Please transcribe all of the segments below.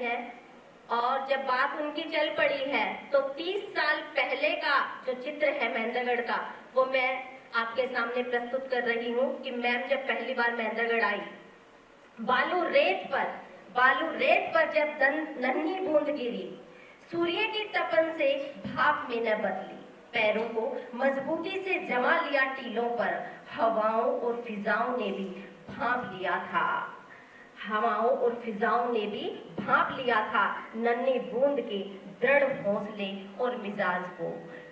हैं और जब बात उनकी चल पड़ी है तो 30 साल पहले का जो चित्र है महेंद्रगढ़ का, वो मैं आपके सामने प्रस्तुत कर रही हूँ कि मैम जब पहली बार महेंद्रगढ़ आई, बालू रेत पर जब नन्ही बूंद गिरी, सूर्य की तपन से भाप में न बदली, पैरों को मजबूती से जमा लिया टीलों पर, हवाओं और फिजाओं ने भी भाप लिया था, हवाओं और फिजाओं ने भी भाप लिया था नन्ही बूंद के दृढ़ हौसले और मिजाज को।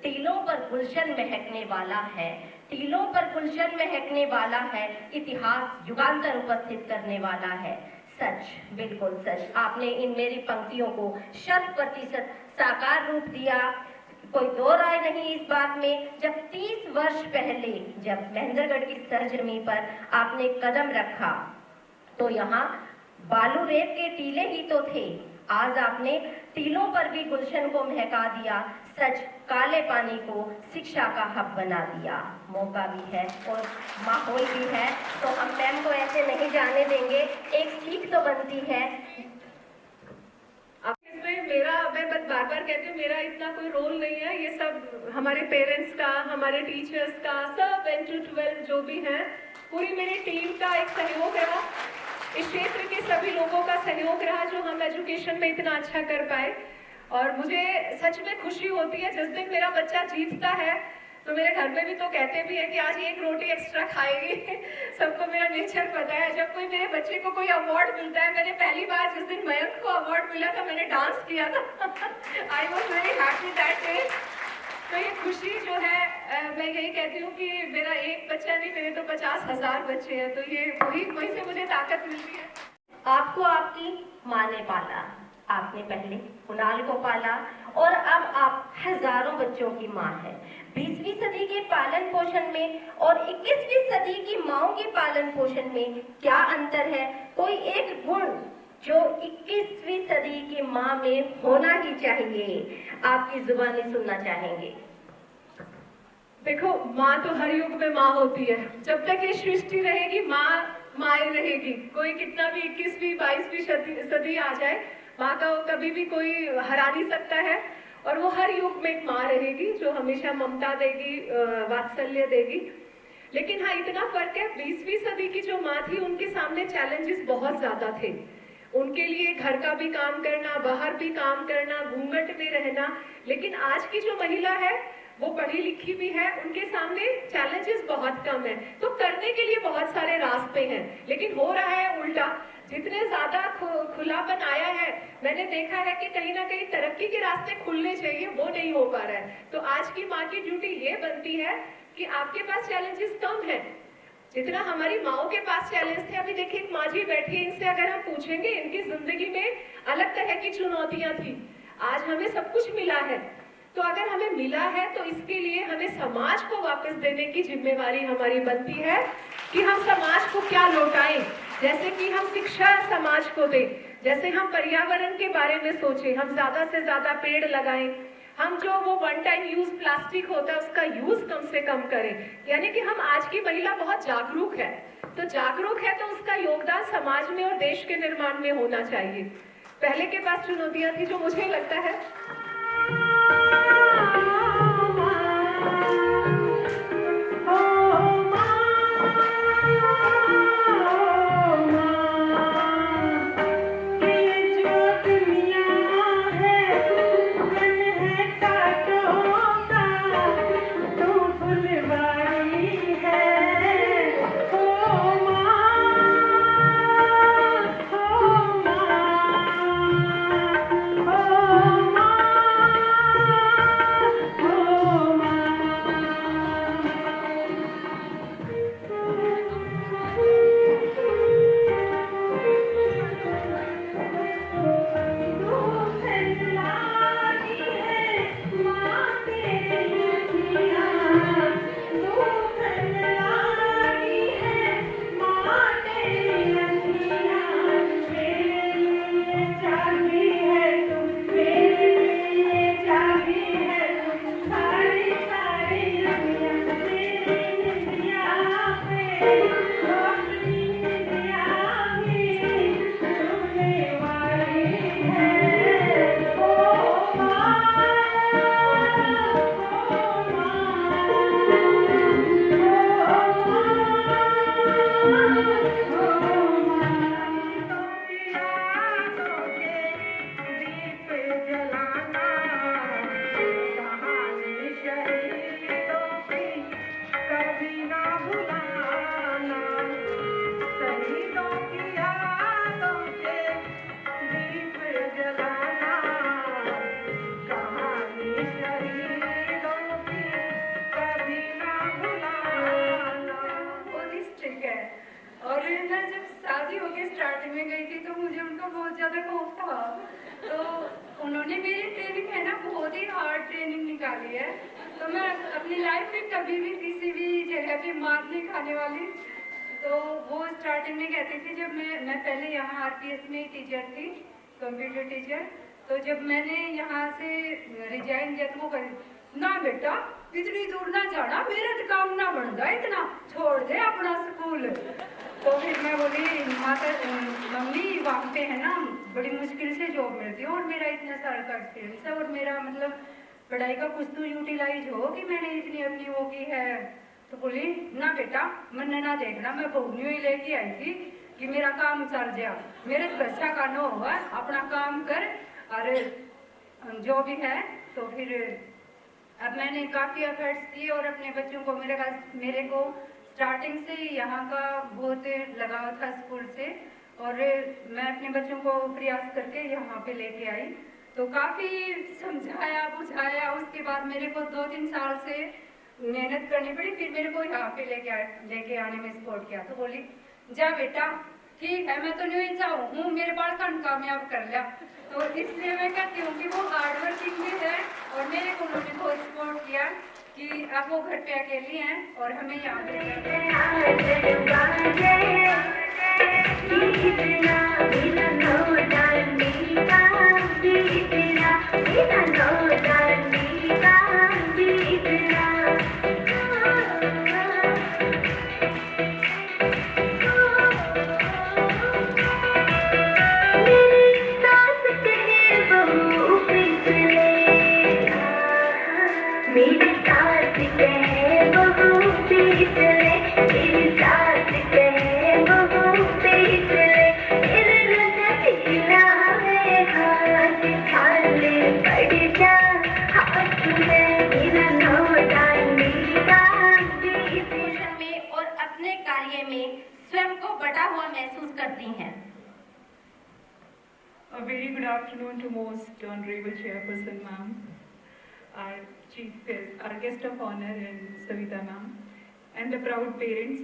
टीलों पर गुलशन महकने वाला है, टीलों पर गुलशन महकने वाला है, इतिहास युगांतर उपस्थित करने वाला है। सच, बिल्कुल सच, आपने इन मेरी पंक्तियों को 100% साकार रूप दिया, कोई दो राय नहीं इस बात में। जब 30 वर्ष पहले जब महेंद्रगढ़ की सरजमी पर आपने कदम रखा तो यहाँ बालू रेत के टीले ही तो थे, आज आपने टीलों पर भी गुलशन को महका दिया। सच, काले पानी को शिक्षा का हब बना दिया। मौका भी है और माहौल भी है, तो हम मैम को ऐसे नहीं जाने देंगे, एक सीख तो बनती है। इसमें मैं बार बार कहती हूँ, मेरा इतना कोई रोल नहीं है, ये सब हमारे पेरेंट्स का, हमारे टीचर्स का, सब 10 to 12 जो भी हैं, पूरी मेरी टीम का एक सहयोग रहा, इस क्षेत्र के सभी लोगों का सहयोग रहा जो हम एजुकेशन में इतना अच्छा कर पाए। और मुझे सच में खुशी होती है जिस दिन मेरा बच्चा जीतता है, तो मेरे घर में भी तो कहते भी है कि आज एक रोटी एक्स्ट्रा खाएगी। सबको मेरा नेचर पता है, जब कोई मेरे बच्चे को कोई अवार्ड मिलता है, मैंने पहली बार जिस दिन मयंक को अवार्ड मिला था मैंने डांस किया था। I was very happy that day. तो ये खुशी जो है, मैं यही कहती हूँ कि मेरा एक बच्चा नहीं, मेरे तो 50,000 बच्चे हैं, तो ये वही से मुझे ताकत मिलती है। आपको आपकी माँ ने पाला, आपने पहले कुणाल को पाला और अब आप हजारों बच्चों की माँ है। 20वीं सदी के पालन पोषण में और 21वीं सदी की माँओं के पालन पोषण में क्या अंतर है? कोई एक गुण जो 21वीं सदी की माँ में होना ही चाहिए, आपकी जुबानी सुनना चाहेंगे। देखो, माँ तो हर युग में माँ होती है, जब तक ये सृष्टि रहेगी माँ ही रहेगी। कोई कितना भी 21वीं 22वीं सदी आ जाए, माँ का कभी भी कोई हरा नहीं सकता है, और वो हर युग में एक माँ रहेगी जो हमेशा ममता देगी, वात्सल्य देगी। लेकिन हाँ, इतना फर्क है, 20वीं सदी की जो माँ थी उनके सामने चैलेंजेस बहुत ज्यादा थे। उनके लिए घर का भी काम करना, बाहर भी काम करना, घूंघट में रहना। लेकिन आज की जो महिला है वो पढ़ी लिखी भी है, उनके सामने चैलेंजेस बहुत कम है, तो करने के लिए बहुत सारे रास्ते हैं। लेकिन हो रहा है उल्टा, जितने ज्यादा खुलापन आया है, मैंने देखा है कि कहीं ना कहीं तरक्की के रास्ते खुलने चाहिए, वो नहीं हो पा रहा है। तो आज की माँ की ड्यूटी ये बनती है कि आपके पास चैलेंजेस कम है जितना हमारी माओ के पास चैलेंज थे। अभी देखिए, एक माँ जी बैठी है, इनसे अगर हम पूछेंगे, इनकी जिंदगी में अलग तरह की चुनौतियां थी, आज हमें सब कुछ मिला है। तो अगर हमें मिला है तो इसके लिए हमें समाज को वापस देने की जिम्मेवारी हमारी बनती है कि हम समाज को क्या लौटाएं। जैसे कि हम शिक्षा समाज को दें, जैसे हम पर्यावरण के बारे में सोचें, हम ज्यादा से ज्यादा पेड़ लगाएं, हम जो वो 1 टाइम यूज प्लास्टिक होता है उसका यूज कम से कम करें। यानी कि हम, आज की महिला बहुत जागरूक है, तो जागरूक है तो उसका योगदान समाज में और देश के निर्माण में होना चाहिए। पहले के पास चुनौतियां थी जो मुझे लगता है स्टार्टिंग में गई थी तो मुझे उनका बहुत ज़्यादा खौफ था। तो उन्होंने मेरी ट्रेनिंग है ना बहुत ही हार्ड ट्रेनिंग निकाली है। तो मैं अपनी लाइफ में कभी भी किसी भी जगह पे मार नहीं खाने वाली। तो वो स्टार्टिंग में कहती थी, जब मैं पहले यहाँ RPS में टीचर थी, कंप्यूटर टीचर। तो जब मैंने यहाँ से रिजाइन किया तो वो कही, ना बेटा इतनी दूर ना जाना, मेरा तो काम ना बनता इतना, छोड़ दे अपना स्कूल। तो फिर मैं बोली, मम्मी वहाँ पे है ना बड़ी मुश्किल से जॉब मिलती है और मेरा इतना साल का एक्सपीरियंस है और मेरा मतलब पढ़ाई का कुछ तो यूटिलाइज हो कि मैंने इतनी अपनी वो की है। तो बोली, ना बेटा मैंने ना देखना, मैं बहुनियों ही लेके आई थी कि मेरा काम चल जाए, मेरे बच्चा का नो होगा, अपना काम कर और जो भी है। तो फिर अब मैंने काफ़ी एफर्ट्स किए और अपने बच्चों को मेरे को स्टार्टिंग से यहाँ का बहुत लगाव था स्कूल से और मैं अपने बच्चों को प्रयास करके यहाँ पे लेके आई। तो काफ़ी समझाया बुझाया, उसके बाद मेरे को 2-3 साल से मेहनत करनी पड़ी, फिर मेरे को यहाँ पे लेके आने में सपोर्ट किया। तो बोली, जा बेटा ठीक है, मैं तो नहीं चाहूँ मेरे बाल कामयाब कर लिया। तो इसलिए मैं कहती हूँ कि वो हार्ड वर्किंग भी है और मेरे को उन्होंने बहुत सपोर्ट किया कि अब वो घर पे अकेली हैं और हमें यहाँ स्वयं को बटा हुआ महसूस करती हैं। A very good afternoon to most honorable chairperson ma'am, our guest of honor and Savita ma'am, and the proud parents.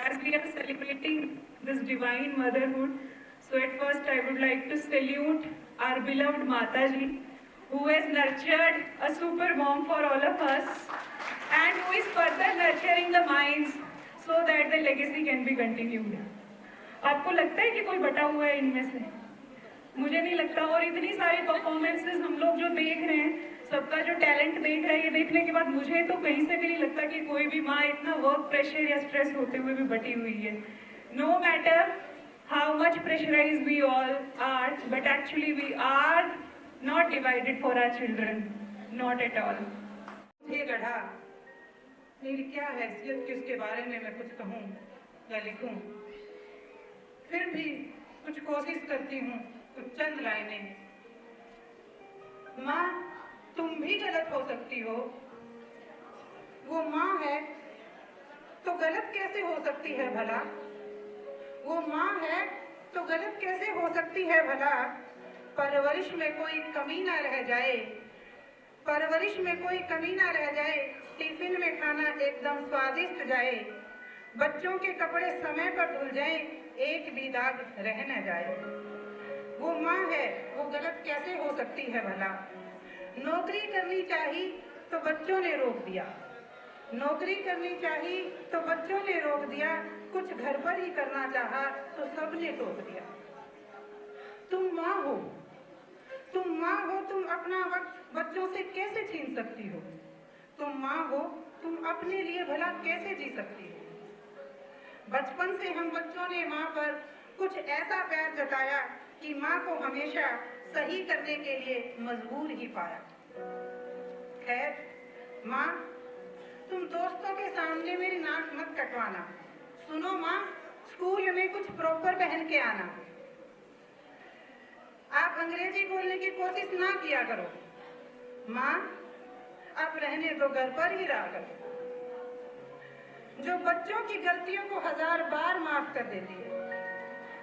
As we are celebrating this divine motherhood, so at first I would like to salute our beloved Mataji, who has nurtured a super mom for all of us, and who is further nurturing the minds so that the legacy can be continued. आपको लगता है कि कोई बटा हुआ है इनमें से? मुझे नहीं लगता। और इतनी सारी परफॉर्मेंसेस हम लोग जो देख रहे हैं, सबका जो टैलेंट देख रहे हैं, ये देखने के बाद मुझे तो कहीं से भी नहीं लगता कि कोई भी माँ इतना वर्क प्रेशर या स्ट्रेस होते हुए भी बटी हुई है। No matter how much pressurise we all are, but actually we are not divided for our children, not at all. ये गढ़ा मेरी क्या हैसियत कि उसके बारे में मैं कुछ कहूँ या लिखूँ, फिर भी कुछ कोशिश करती हूँ, कुछ चंद लाइनें। माँ तुम भी गलत हो सकती हो, वो माँ है तो गलत कैसे हो सकती है भला, वो माँ है तो गलत कैसे हो सकती है भला, परवरिश में कोई कमी ना रह जाए, परवरिश में कोई कमी ना रह जाए, टिफिन में खाना एकदम स्वादिष्ट जाए, बच्चों के कपड़े समय पर धुल जाए, एक भी दाग रह न जाए। वो माँ है वो गलत कैसे हो सकती है भला, नौकरी करनी चाहिए तो बच्चों ने रोक दिया, नौकरी करनी चाहिए तो बच्चों ने रोक दिया, कुछ घर पर ही करना चाहा तो सबने टोक दिया। तुम माँ हो, तुम माँ हो, तुम अपना वक्त बच्चों से कैसे छीन सकती हो, तुम माँ हो, तुम अपने लिए भला कैसे जी सकती हो। बचपन से हम बच्चों ने माँ पर कुछ ऐसा प्यार जताया कि माँ को हमेशा सही करने के लिए मजबूर ही पाया। खैर माँ, तुम दोस्तों के सामने मेरी नाक मत कटवाना, सुनो माँ, स्कूल में कुछ प्रॉपर पहन के आना, आप अंग्रेजी बोलने की कोशिश ना किया करो, माँ आप रहने दो घर पर ही रहा करो। जो बच्चों की गलतियों को 1000 बार माफ कर देती है,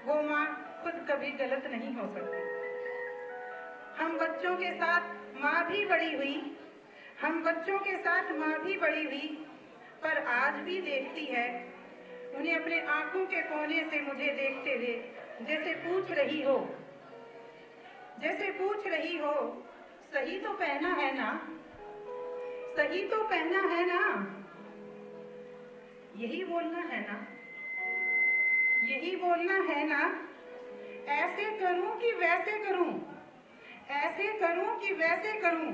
वो माँ खुद कभी गलत नहीं हो सकती। हम बच्चों के साथ माँ भी बड़ी हुई, हम बच्चों के साथ माँ भी बड़ी हुई, पर आज भी देखती है उन्हें अपने आंखों के कोने से मुझे देखते हुए जैसे पूछ रही हो, सही तो पहना है ना, सही तो पहना है ना, यही बोलना है ना, यही बोलना है ना, ऐसे करूं कि वैसे करूं, ऐसे करूं कि वैसे करूं।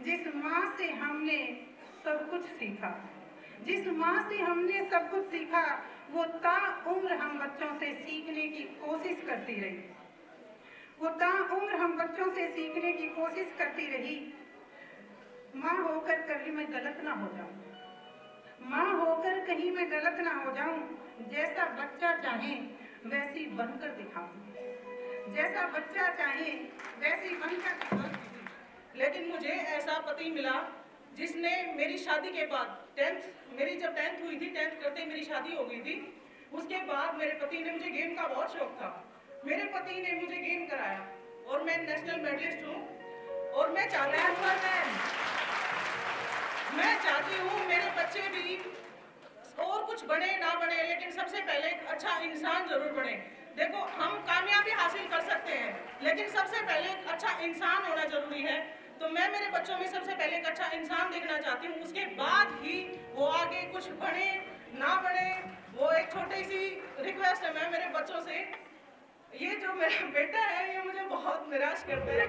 जिस माँ से हमने सब कुछ सीखा, जिस माँ से हमने सब कुछ सीखा, वो ताउम्र हम बच्चों से सीखने की कोशिश करती रही, वो ताउम्र हम बच्चों से सीखने की कोशिश करती रही। माँ होकर कभी मैं गलत ना हो जाऊं, माँ होकर कहीं मैं गलत ना हो जाऊं। जैसा बच्चा चाहे वैसी बनकर दिखाऊं, जैसा बच्चा चाहे वैसी बनकर दिखाऊं। लेकिन मुझे ऐसा पति मिला जिसने मेरी शादी के बाद मेरी जब 10th हुई थी, 10th करते ही मेरी शादी हो गई थी। उसके बाद मेरे पति ने, मुझे गेम का बहुत शौक था, मेरे पति ने मुझे गेम कराया और मैं नेशनल मेडलिस्ट हूँ। और मैं चाहती हूँ मेरे बच्चे भी और कुछ बने ना बने, लेकिन सबसे पहले एक अच्छा इंसान जरूर बने। देखो, हम कामयाबी हासिल कर सकते हैं, लेकिन सबसे पहले एक अच्छा इंसान होना जरूरी है। तो मैं मेरे बच्चों में सबसे पहले एक अच्छा इंसान देखना चाहती हूँ, उसके बाद ही वो आगे कुछ बने ना बने। वो एक छोटी सी रिक्वेस्ट है मैं मेरे बच्चों से, ये जो मेरा बेटा है ये मुझे बहुत निराश करता है।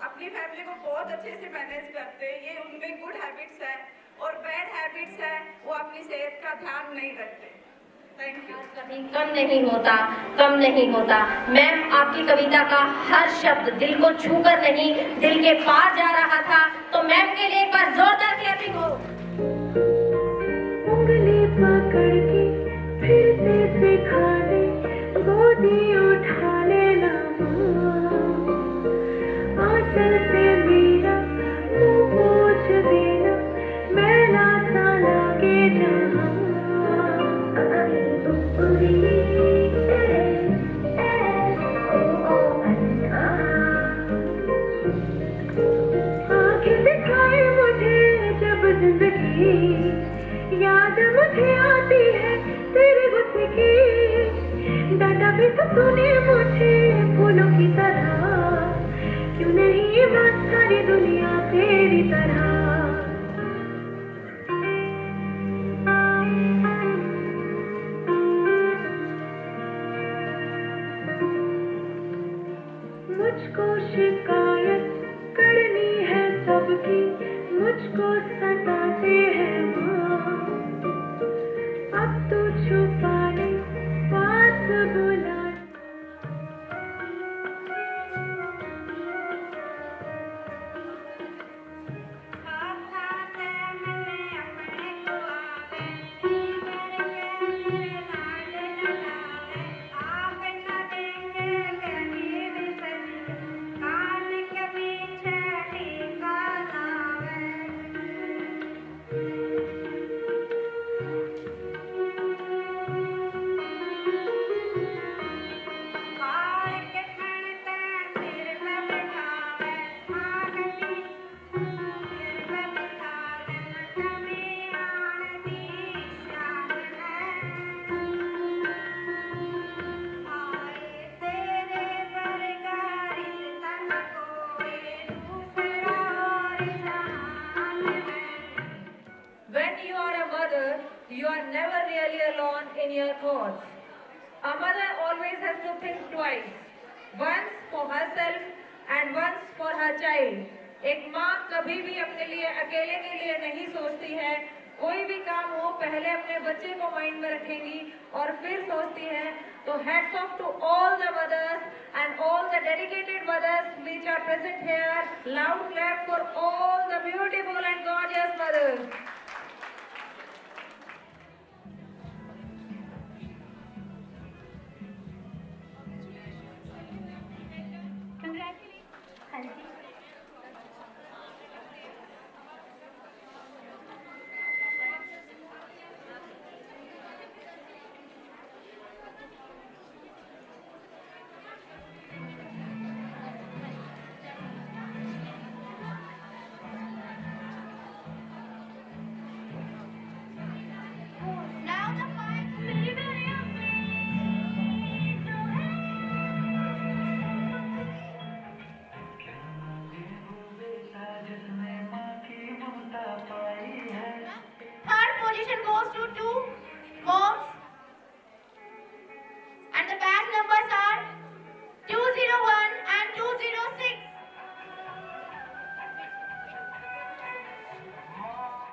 अपनी फैमिली को बहुत अच्छे से मैनेज करते हैं, ये उनमें गुड हैबिट्स है। और बैड हैबिट्स है, वो अपनी सेहत का ध्यान नहीं रखते। Thank you. कभी कम नहीं होता, कम नहीं होता। मैम, आपकी कविता का हर शब्द दिल को छूकर नहीं, दिल के पार जा रहा था। तो मैम के लिए एक बार जोरदार क्लैपिंग हो। उंगली पकड़ के फिर से सिखा दे, गोदी उठा लेना, आंचल से मेरा मुंह पोंछ देना, मैला सा लगे जहां। आंखें दिखाए मुझे जब जिंदगी, याद मुझे आती है तेरे गुस्से की। डांटा भी तो तूने मुझे फूलों की तरह, क्यों नहीं ये बात सारी दुनिया तेरी तरह। मुझको शिकायत करनी है सबकी, मुझको सताते हैं माँ। अब तो छुपा ले पास बुला। You are never really alone in your thoughts. A mother always has to think twice, once for herself and once for her child. एक माँ कभी भी अपने लिए, अकेले के लिए नहीं सोचती है, कोई भी काम हो पहले अपने बच्चे को माइंड में रखेंगी और फिर सोचती हैं। तो hats off to all the mothers and all the dedicated mothers which are present here. Loud clap for all the beautiful and gorgeous mothers.